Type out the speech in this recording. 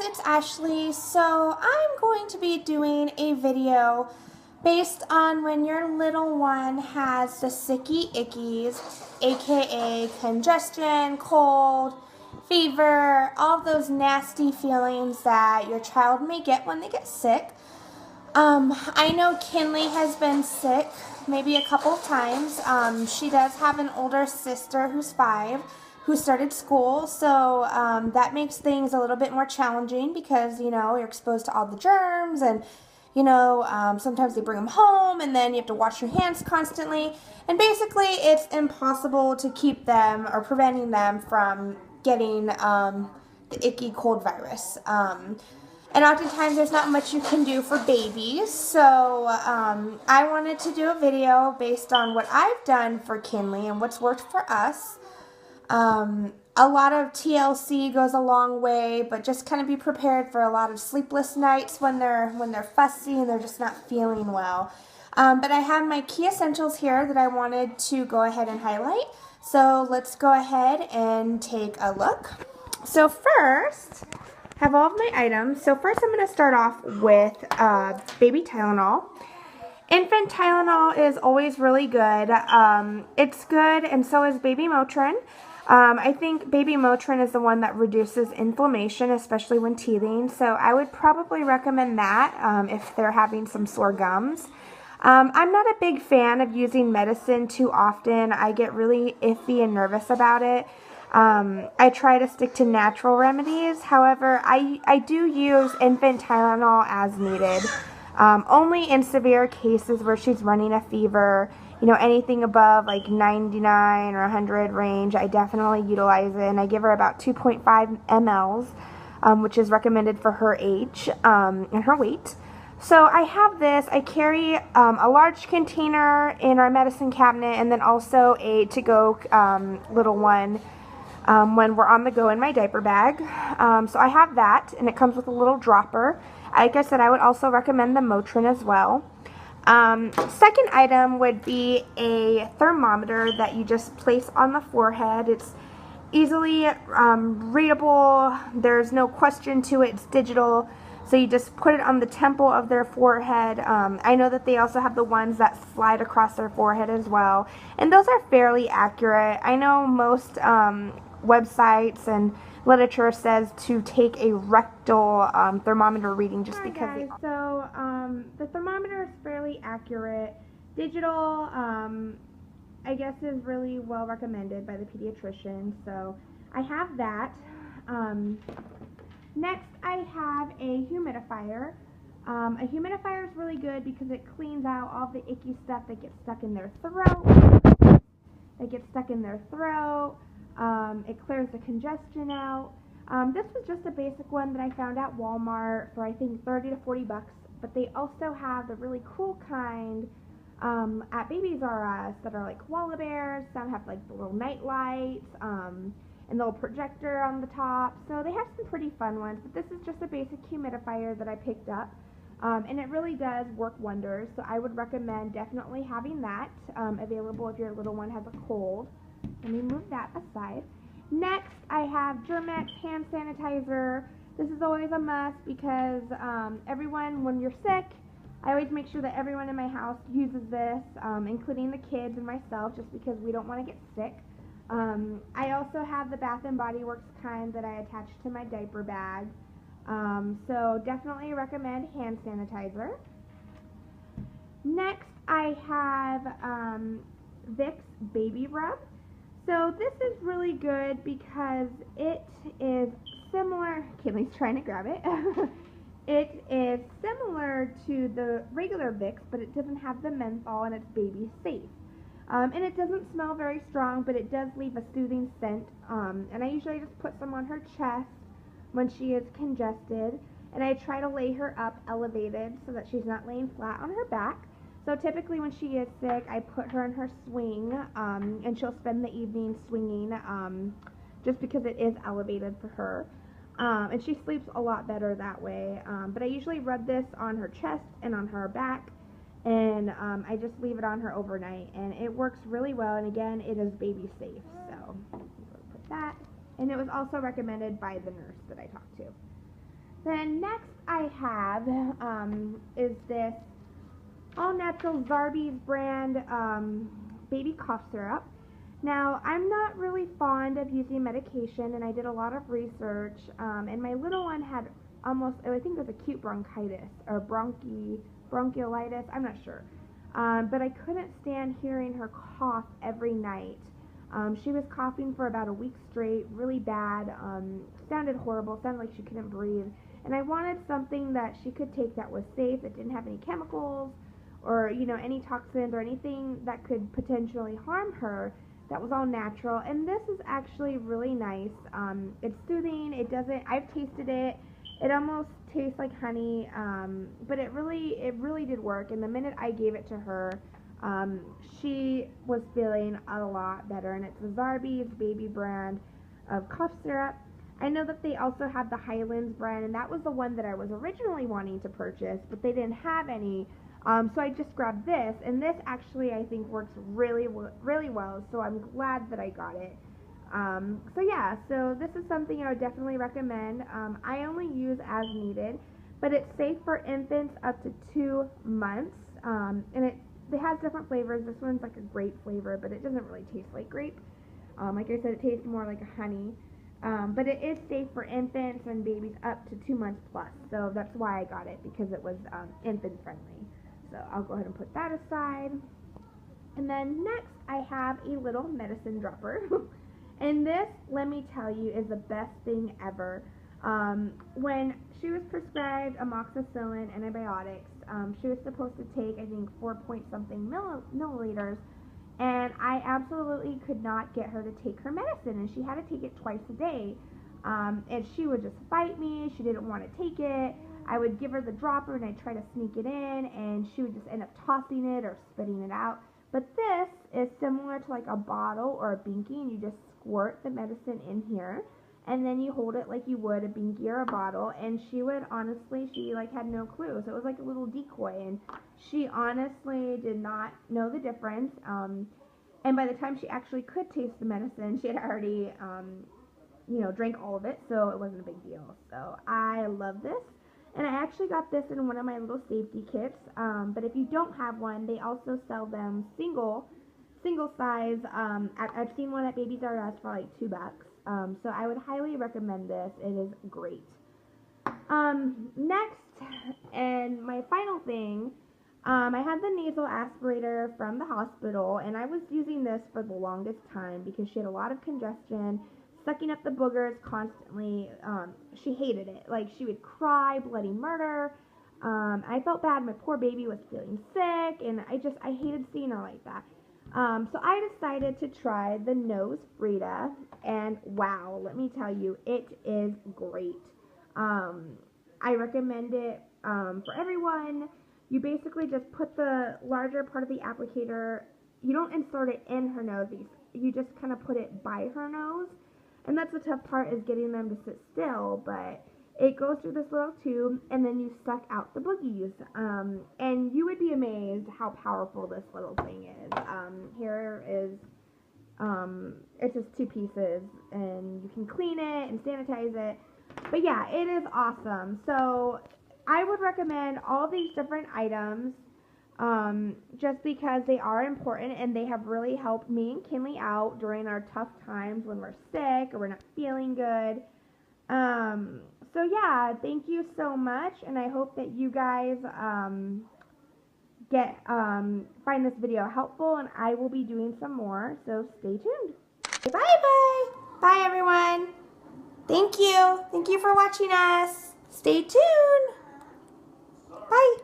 it's Ashley. So I'm going to be doing a video based on when your little one has the Sicky Ickys, aka congestion, cold, fever, all those nasty feelings that your child may get when they get sick. I know Kinley has been sick maybe a couple of times. She does have an older sister who's 5 who started school, so that makes things a little bit more challenging because, you know, you're exposed to all the germs and, you know, sometimes they bring them home and then you have to wash your hands constantly. And basically it's impossible to keep them or preventing them from getting the icky cold virus. And oftentimes there's not much you can do for babies, so I wanted to do a video based on what I've done for Kinley and what's worked for us. A lot of TLC goes a long way, but just kind of be prepared for a lot of sleepless nights when they're fussy and they're just not feeling well. But I have my key essentials here that I wanted to go ahead and highlight. So let's go ahead and take a look. So first, have all of my items. So first I'm going to start off with baby Tylenol. Infant Tylenol is always really good. It's good, and so is baby Motrin. I think baby Motrin is the one that reduces inflammation, especially when teething. So I would probably recommend that if they're having some sore gums. I'm not a big fan of using medicine too often. I get really iffy and nervous about it. I try to stick to natural remedies. However, I do use infant Tylenol as needed. Only in severe cases where she's running a fever, you know, anything above like 99 or 100 range, I definitely utilize it. And I give her about 2.5 mLs, which is recommended for her age and her weight. So I have this. I carry a large container in our medicine cabinet and then also a to-go little one when we're on the go in my diaper bag. So I have that, and it comes with a little dropper. Like I said, I would also recommend the Motrin as well. Second item would be a thermometer that you just place on the forehead. It's easily readable. There's no question to it. It's digital. So you just put it on the temple of their forehead. I know that they also have the ones that slide across their forehead as well. And those are fairly accurate. I know most websites and literature says to take a rectal thermometer reading just because. Guys, so the thermometer is fairly accurate. Digital, I guess, is really well recommended by the pediatrician. So I have that. Next, I have a humidifier. A humidifier is really good because it cleans out all the icky stuff that gets stuck in their throat. It clears the congestion out. This was just a basic one that I found at Walmart for I think 30 to 40 bucks. But they also have the really cool kind at Babies R Us that are like koala bears. Some have like the little night lights. And little projector on the top. So they have some pretty fun ones, but this is just a basic humidifier that I picked up. And it really does work wonders, so I would recommend definitely having that available if your little one has a cold. Let me move that aside. Next, I have Germex hand sanitizer. This is always a must because everyone, when you're sick, I always make sure that everyone in my house uses this, including the kids and myself, just because we don't want to get sick. I also have the Bath & Body Works kind that I attach to my diaper bag. So definitely recommend hand sanitizer. Next, I have Vicks Baby Rub. So this is really good because it is similar. Kinley's trying to grab it. It is similar to the regular Vicks, but it doesn't have the menthol and it's baby safe. And it doesn't smell very strong, but it does leave a soothing scent. And I usually just put some on her chest when she is congested. And I try to lay her up elevated so that she's not laying flat on her back. So typically when she is sick, I put her in her swing, and she'll spend the evening swinging just because it is elevated for her. And she sleeps a lot better that way. But I usually rub this on her chest and on her back. And I just leave it on her overnight, and it works really well, and again, it is baby safe, so put that, and it was also recommended by the nurse that I talked to. Then next I have is this all-natural Zarbee's brand baby cough syrup. Now, I'm not really fond of using medication, and I did a lot of research, and my little one had almost, I think it was acute bronchitis, or bronchiolitis, I'm not sure. But I couldn't stand hearing her cough every night. She was coughing for about a week straight, really bad, sounded horrible, sounded like she couldn't breathe. And I wanted something that she could take that was safe, that didn't have any chemicals, or, you know, any toxins or anything that could potentially harm her, that was all natural. And this is actually really nice. It's soothing. It doesn't, I've tasted it. It almost tastes like honey, but it really did work. And the minute I gave it to her, she was feeling a lot better. And it's the Zarbee's baby brand of cough syrup. I know that they also have the Highlands brand, and that was the one that I was originally wanting to purchase, but they didn't have any. So I just grabbed this, and this actually I think works really well, so I'm glad that I got it. So yeah, so this is something I would definitely recommend. I only use as needed, but it's safe for infants up to 2 months, and it has different flavors. This one's like a grape flavor, but it doesn't really taste like grape. Like I said, it tastes more like a honey. But it is safe for infants and babies up to 2 months plus, so that's why I got it, because it was infant friendly. So I'll go ahead and put that aside. And then next I have a little medicine dropper. And this, let me tell you, is the best thing ever. When she was prescribed amoxicillin antibiotics, she was supposed to take, I think, 4-point-something milliliters. And I absolutely could not get her to take her medicine, and she had to take it twice a day. And she would just fight me. She didn't want to take it. I would give her the dropper, and I'd try to sneak it in, and she would just end up tossing it or spitting it out. But this is similar to like a bottle or a binky, and you just squirt the medicine in here, and then you hold it like you would a binky or a bottle. And she would honestly, she like had no clue. So it was like a little decoy, and she honestly did not know the difference. And by the time she actually could taste the medicine, she had already, you know, drank all of it, so it wasn't a big deal. So I love this. And I actually got this in one of my little safety kits, but if you don't have one, they also sell them single size. I've seen one at Babies R Us for like $2. So I would highly recommend this. It is great. Next, and my final thing, I had the nasal aspirator from the hospital, and I was using this for the longest time because she had a lot of congestion, sucking up the boogers constantly. She hated it. Like, she would cry bloody murder. I felt bad. My poor baby was feeling sick, and I hated seeing her like that. So I decided to try the Nose Frida, and wow, let me tell you, it is great. I recommend it for everyone. You basically just put the larger part of the applicator, you don't insert it in her nose, you just kind of put it by her nose. And that's the tough part, is getting them to sit still, but it goes through this little tube, and then you suck out the boogies. And you would be amazed how powerful this little thing is. Here is, it's just 2 pieces, and you can clean it and sanitize it. But yeah, it is awesome. So I would recommend all these different items, just because they are important, and they have really helped me and Kinley out during our tough times when we're sick or we're not feeling good. So yeah, thank you so much, and I hope that you guys find this video helpful, and I will be doing some more, so stay tuned. Bye everyone. Thank you for watching us. Stay tuned. Bye.